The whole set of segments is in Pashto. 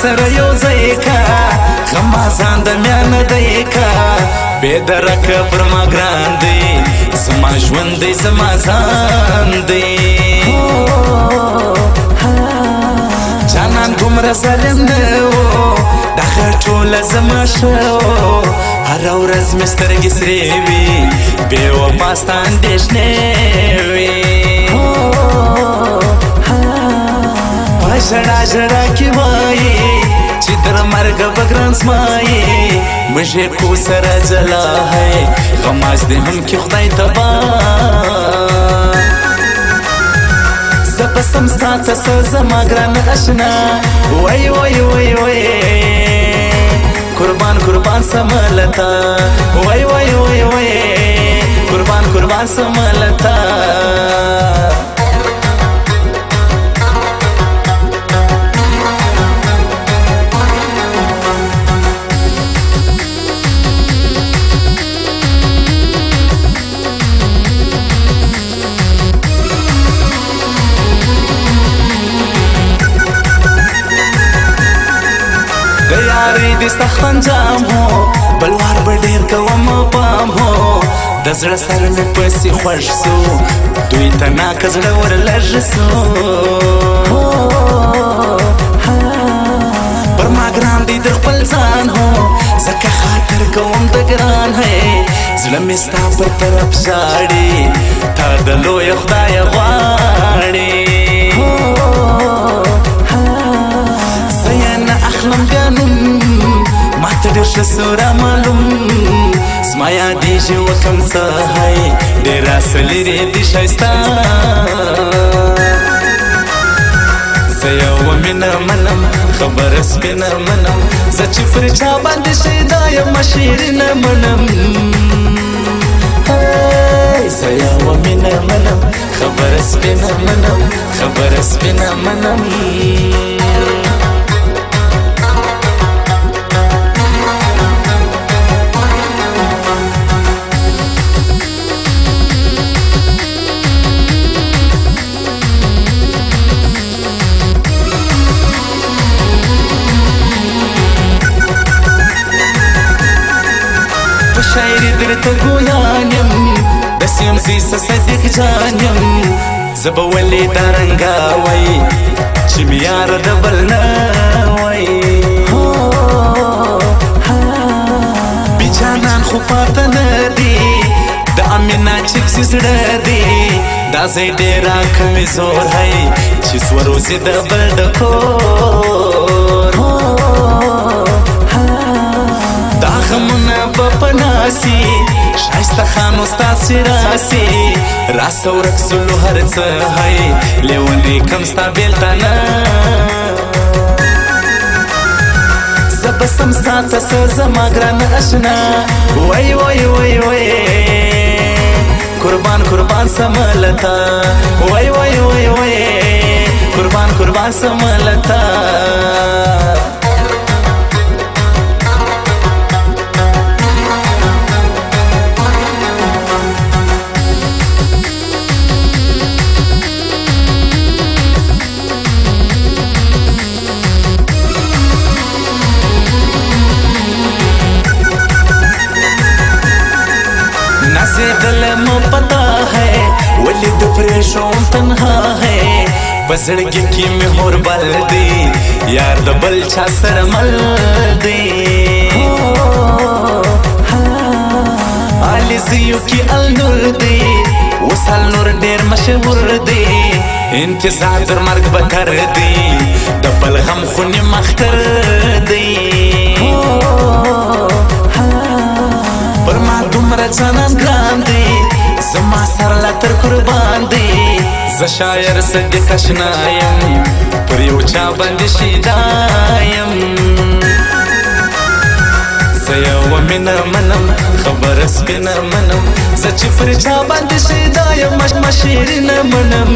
سره یو ځای کا غمازان د میانه دی کا بېدرکه پر ما ګران دی زما ژوند دی زما ځان دی جانان دومره ظالم نه و دغه ټوله زما ښه هره ورځ مې سترګې سرې وي بې وفا ستا اندېښنې وي په ژړا ژړا کې وایي چې تر مرګه به ګران زما یې موږ یې کو سره جلا ہے غماز دې هم کې خدای تباه زه به سم ستا څه څه زما ګرانه اشنا وای وای وای وای قربان قربان سملتا وای وای وای وای قربان قربان سملتا د سخت انجام هو بلوار به ډېر کوم پام هو د زړه سر مې پسې خوښ سو دوی ته ناکه زړه ور لږ سو پر ما ګران دی د خپل ځان هو ځکه خاطر کوم د ګران ہے زړه مې ستا پر طرف ژاړي تا د لویه خدایه غواړي زه یې نه اخلم بیا نوم ماته ډېر ښه سوره معلوم زما یادېږي وکم څه هی ډېره څه لرې دي ښایسته زه یوه مینه منم خبره سپینه منم زه چې پر چا باندې شیدا یم شیرینه منم زه یوه مینه منم خبره سپینه منم خبره سپینه منم شاعری درته ګویان یم داسې یم زه صدیق جان یم زه به ولې دا رنګه وای چې مې یاره د بل نه وای بې جانان خو پاته نه دي د امینا چې زړه دی دا ځای ډېره کمزور ہے چې سوروځي د بل د کور دا غمونه به په ناسي ښایسته خانو ستاسې راسي راسه ورک سلو هر څه ہے لیونی کم ستا بېلته نه زه به سم ستا څه څه زما ګرانه اشنا وای وای وای وای قربان قربان سملتا وای وای وای وای قربان قربان سملتا دل مو پتا ہے ولی د پریشون تنها ہے بزړګي کې مې هور بل دی یار د بل چا سره مل دی علي زیو کې النور دی وصل نور ډېر مشهور دی انتظار تر مرګ به تر دی د بل غم خونې مختر دی پر ما دومره ځانان ګران دی زما سر لا تر قربان دی زه شاعر صدیق اشنا یم پر یو چا باندې شیدا یم زه یوه مینه منم خبره سپینه منم زه چې پر چا باندې شیدا یم شیرینه منم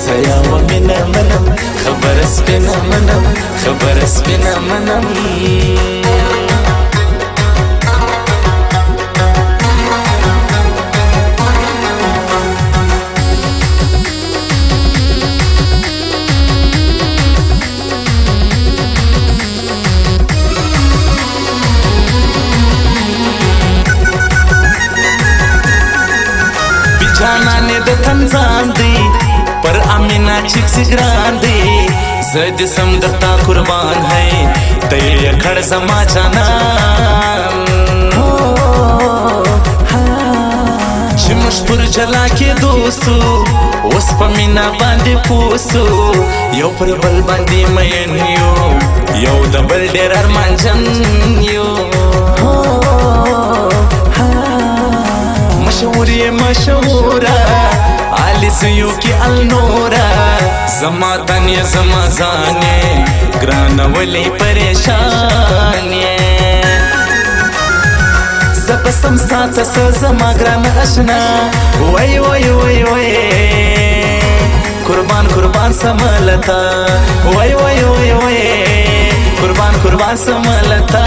زه یوه مینه منم خبره سپینه منم خبره سپینه منم جانانې د تن ځان دی پر امینا چیکسي ګران دی زه دې سم درته قربان هی ته یې کړ زما جانان چې موږ پر جلا کېدو سو اوس په مینا باندې پوسو یو پر بل باندې مین یو یو د بل ډېر ارمانجن یو مشهور یې مشهوره آلیسیو کی النورا زما تن یې زما ځان یې ګرانه ولې پریشان یې زه به سم ستا څه څه زما ګرانه اشنا وای وای وای وای قربان قربان سملتا وای وای وای وای قربان قربان سملتا